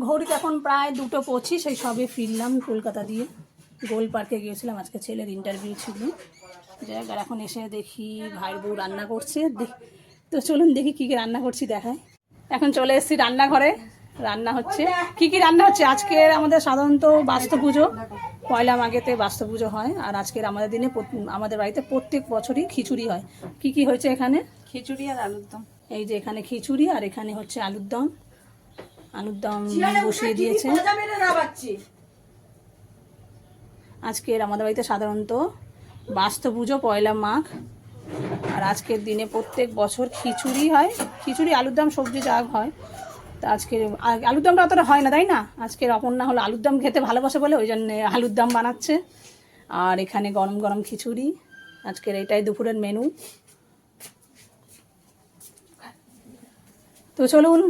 ঘড়িতে এখন প্রায় 2:25, সেই সবে ফিরলাম কলকাতা দিয়ে। গোল পার্কে গিয়েছিলাম, আজকে ছেলের ইন্টারভিউ ছিল। যাই আর এখন এসে দেখি ভাইয়ের বউ রান্না করছে। তো চলুন দেখি কী কী রান্না করছি দেখায়। এখন চলে এসেছি রান্নাঘরে, রান্না হচ্ছে। কি কি রান্না হচ্ছে আজকের? আমাদের সাধারণত বাস্তু পুজো, পয়লা মাঘেতে বাস্তু পুজো হয়। আর আজকের আমাদের দিনে আমাদের বাড়িতে প্রত্যেক বছরই খিচুড়ি হয়। কি কি হয়েছে এখানে? খিচুড়ি আর আলুর দম। এই যে এখানে খিচুড়ি আর এখানে হচ্ছে আলুর দম। আলুর দম বসিয়ে দিয়েছে। আজকের আমাদের বাড়িতে সাধারণত বাস্তু পুজো, পয়লা মাঘ। আর আজকের দিনে প্রত্যেক বছর খিচুড়ি হয়, খিচুড়ি আলুর দম সবজি যা হয়। তা আজকের আলুর দমটা অতটা হয় না, তাই না? আজকের অপর্ণা হলো আলুর দম খেতে ভালোবাসে বলে ওই জন্যে আলুর দম বানাচ্ছে। আর এখানে গরম গরম খিচুড়ি। আজকের এটাই দুপুরের মেনু। তো চলুন